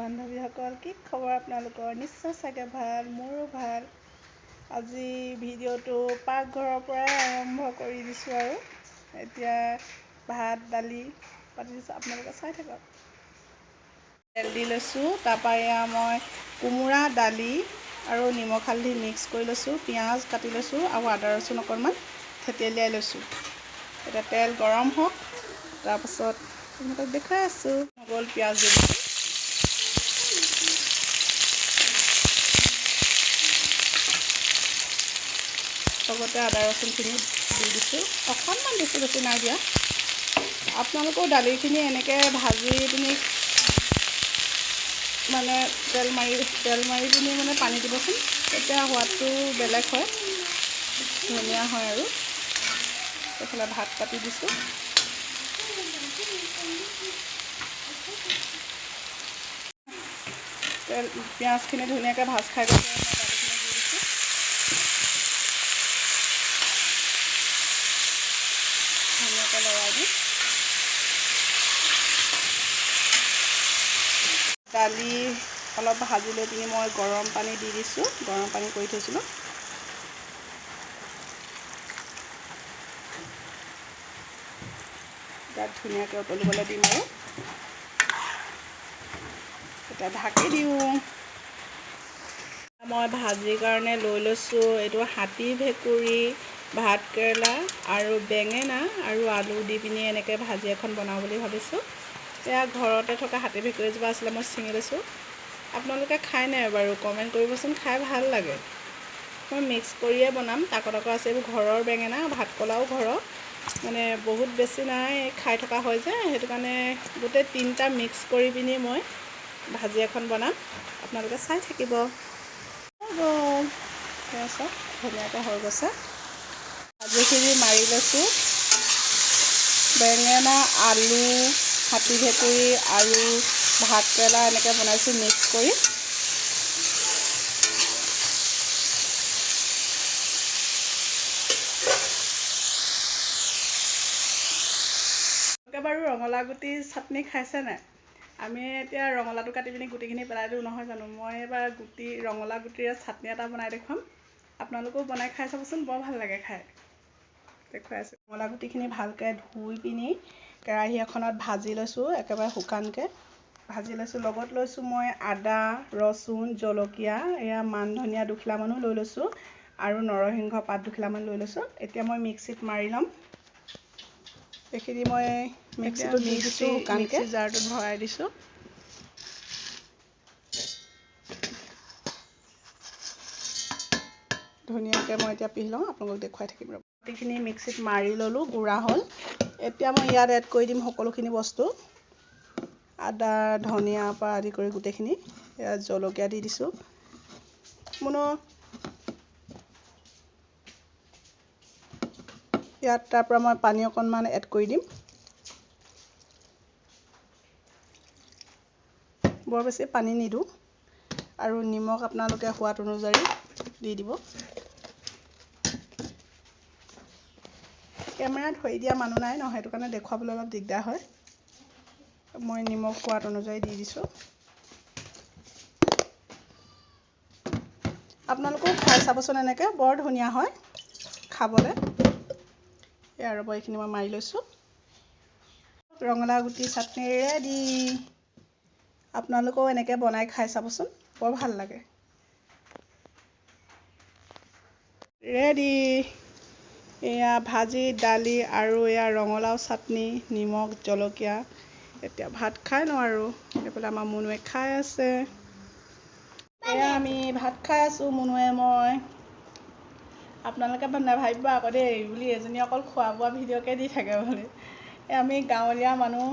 বান্ধৱীসকল, কি খবৰ আপোনালোকৰ? নিশ্চয় চাগে ভাল, মোৰো ভাল। আজি ভিডিঅ'টো পাকঘৰৰ পৰাই আৰম্ভ কৰি দিছোঁ আৰু এতিয়া ভাত দালি পাতি দিছোঁ, আপোনালোকে চাই থাকক। তেল দি লৈছোঁ, তাৰপৰা এয়া মই কোমোৰা দালি আৰু নিমখ হালধি মিক্স কৰি লৈছোঁ, পিঁয়াজ কাটি লৈছোঁ আৰু আদা ৰচুন অকণমান থেতেলিয়াই লৈছোঁ। এতিয়া তেল গৰম হওক, তাৰপাছত আপোনালোকক দেখুৱাই আছোঁ। গ'ল পিঁয়াজ দি দিছোঁ, লগতে আদা ৰচুনখিনি দি দিছোঁ, অকণমান দিছোঁ, বেছি নাই দিয়া। আপোনালোকেও দালিখিনি এনেকৈ ভাজি পিনি মানে তেল মাৰি পিনি মানে পানী দিবচোন, তেতিয়া সোৱাদটো বেলেগ হয়, ধুনীয়া হয়। আৰু এইফালে ভাত পাতি দিছোঁ, পিঁয়াজখিনি ধুনীয়াকৈ ভাজ খাই গৈছে, মই দালিখিনি দি দিছোঁ। ধুনীয়াকৈ লৰাই দিম। দালি অলপ ভাজি লৈ পিনি মই গৰম পানী দি দিছোঁ, গৰম পানী কৰি থৈছিলোঁ। তাত ধুনীয়াকৈ উতলিবলৈ দিম আৰু এতিয়া ঢাকি দিওঁ। মই ভাজিৰ কাৰণে লৈ লৈছোঁ, এইটো হাতী ভেকুৰী, ভাত কেৰেলা আৰু বেঙেনা আৰু আলু দি পিনি এনেকৈ ভাজি এখন বনাওঁ বুলি ভাবিছোঁ। এয়া ঘৰতে থকা হাতী ভেকুৰীজোপা আছিলে, মই ছিঙি লৈছোঁ। আপোনালোকে খাই নাই বাৰু, কমেণ্ট কৰিবচোন, খাই ভাল লাগে। মই মিক্স কৰিয়ে বনাম, তাকত আছে। এইবোৰ ঘৰৰ বেঙেনা, ভাতকলাও ঘৰৰ, মানে বহুত বেছি নাই, খাই থকা হয় যে, সেইটো কাৰণে গোটেই তিনিটা মিক্স কৰি পিনি মই ভাজি এখন বনাম, আপোনালোকে চাই থাকিব। গ'ল চাওক, ধুনীয়াকৈ হৈ গৈছে। ভাজিখিনি মাৰি লৈছোঁ, বেঙেনা, আলু, হাতী ভেকুৰী আৰু ভাত কেৰেলা এনেকৈ বনাইছোঁ মিক্স কৰি। বাৰু ৰঙালাও গুটি চাটনি খাইছে নাই? আমি এতিয়া ৰঙালাওটো কাটি পিনি গুটিখিনি পেলাই দিওঁ নহয় জানো। মই এবাৰ ৰঙালাও গুটিৰে চাটনি এটা বনাই দেখুৱাম, আপোনালোকেও বনাই খাই চাবচোন, বৰ ভাল লাগে খাই। দেখুৱাই আছোঁ। ৰঙালাও গুটিখিনি ভালকৈ ধুই পিনি কেৰাহী এখনত ভাজি লৈছোঁ, একেবাৰে শুকানকৈ ভাজি লৈছোঁ। লগত লৈছোঁ মই আদা, ৰচুন, জলকীয়া, এয়া মান ধনিয়া দুখিলামানো লৈ লৈছোঁ আৰু নৰসিংহ পাত দুখিলামান লৈ লৈছোঁ। এতিয়া মই মিক্সিত মাৰি ল'ম। এইখিনি মই মিক্সিটোত দি দিছোঁ, মিক্সি জাৰটোত ভৰাই দিছোঁ। ধুনীয়াকৈ মই এতিয়া পিহি লওঁ, আপোনালোকক দেখুৱাই থাকিম। গুটিখিনি মিক্সিত মাৰি ল'লোঁ, গুড়া হ'ল। এতিয়া মই ইয়াত এড কৰি দিম সকলোখিনি বস্তু, আদা ধনিয়াৰ পৰা আদি কৰি গোটেইখিনি। ইয়াত জলকীয়া দি দিছোঁ, ইয়াত তাৰপৰা মই পানী অকণমান এড কৰি দিম। বৰ বেছি পানী নিদিওঁ, আৰু নিমখ আপোনালোকে সোৱাদ অনুযায়ী দি দিব। কেমেৰাত ধৰি দিয়া মানুহ নাই নহয়, সেইটো কাৰণে দেখুৱাবলৈ অলপ দিগদাৰ হয়। মই নিমখ সোৱাদ অনুযায়ী দি দিছোঁ। আপোনালোকেও খাই চাবচোন, এনেকৈ বৰ ধুনীয়া হয় খাবলৈ। আৰু এইখিনি মই মাৰি লৈছোঁ। ৰঙালাও গুটি চাটনি ৰেডি। আপোনালোকেও এনেকৈ বনাই খাই চাবচোন, বৰ ভাল লাগে। ৰেডি। এয়া ভাজি, দালি আৰু এয়া ৰঙালাও চাটনি, নিমখ জলকীয়া। এতিয়া ভাত খাই লওঁ আৰু এইফালে আমাৰ মুনুৱে খাই আছে। এয়া আমি ভাত খাই আছোঁ, মুনুৱে মই। আপোনালোকে নাভাবিব আকৌ দেই বুলি, এজনী অকল খোৱা বোৱা ভিডিঅ'কে দি থাকে বুলি। আমি গাঁৱলীয়া মানুহ,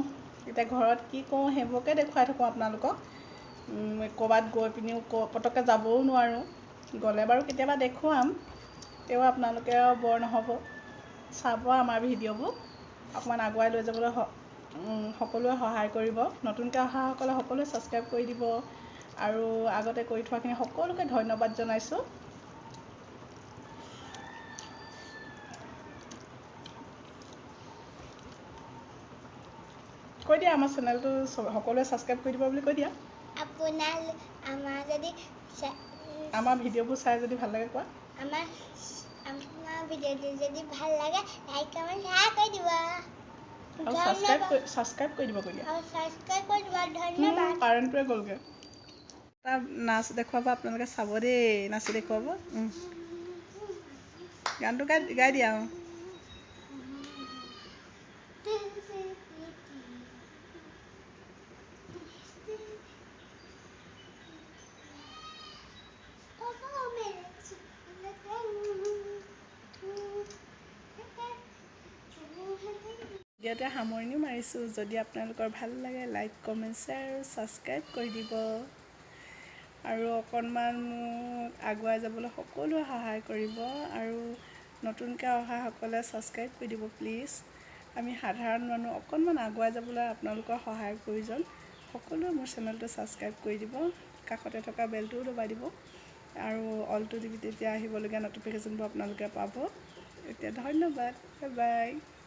এতিয়া ঘৰত কি কৰোঁ সেইবোৰকে দেখুৱাই থাকোঁ আপোনালোকক। ক'ৰবাত গৈ পিনিও পটককৈ যাবও নোৱাৰোঁ, গ'লে বাৰু কেতিয়াবা দেখুৱাম, তেও আপোনালোকে বৰ নহ'ব, চাব আমাৰ ভিডিঅ'বোৰ, অকণমান আগুৱাই লৈ যাবলৈ সকলোৱে সহায় কৰিব। নতুনকৈ অহাসকলে সকলোৱে ছাবস্ক্ৰাইব কৰি দিব, আৰু আগতে কৰি থোৱাখিনি সকলোকে ধন্যবাদ জনাইছোঁ। কৈ দিয়া আমাৰ চেনেলটো সকলোৱে ছাবস্ক্ৰাইব কৰি দিব বুলি কৈ দিয়া। আমাৰ যদি আমাৰ ভিডিঅ'বোৰ চাই যদি ভাল লাগে কোৱা আমাৰ ভিডিঅ'টো যদি ভাল লাগে লাইক কমেণ্ট শ্বেয়াৰ কৰি দিব আৰু ছাবস্ক্ৰাইব কৰি দিব কৈ দিয়া সাবস্ক্ৰাইব কৰি দিব ধন্যবাদ কাৰেণ্টটোৱে গ'লগৈ এটা নাচ দেখুৱাব আপোনালোকে চাব দেই নাচি দেখুৱাব গানটো গাই দিয়া ভিডিঅ'তে সামৰণি মাৰিছোঁ যদি আপোনালোকৰ ভাল লাগে লাইক কমেণ্ট শ্বেয়াৰ আৰু ছাবস্ক্ৰাইব কৰি দিব আৰু অকণমান মোক আগুৱাই যাবলৈ সকলোৱে সহায় কৰিব আৰু নতুনকৈ অহাসকলে ছাবস্ক্ৰাইব কৰি দিব প্লিজ আমি সাধাৰণ মানুহ অকণমান আগুৱাই যাবলৈ আপোনালোকৰ সহায়ৰ প্ৰয়োজন সকলোৱে মোৰ চেনেলটো ছাবস্ক্ৰাইব কৰি দিব কাষতে থকা বেলটোও দবাই দিব আৰু অলটো দিবি তেতিয়া আহিবলগীয়া ন'টিফিকেশ্যনবোৰ আপোনালোকে পাব এতিয়া ধন্যবাদ বাই বাই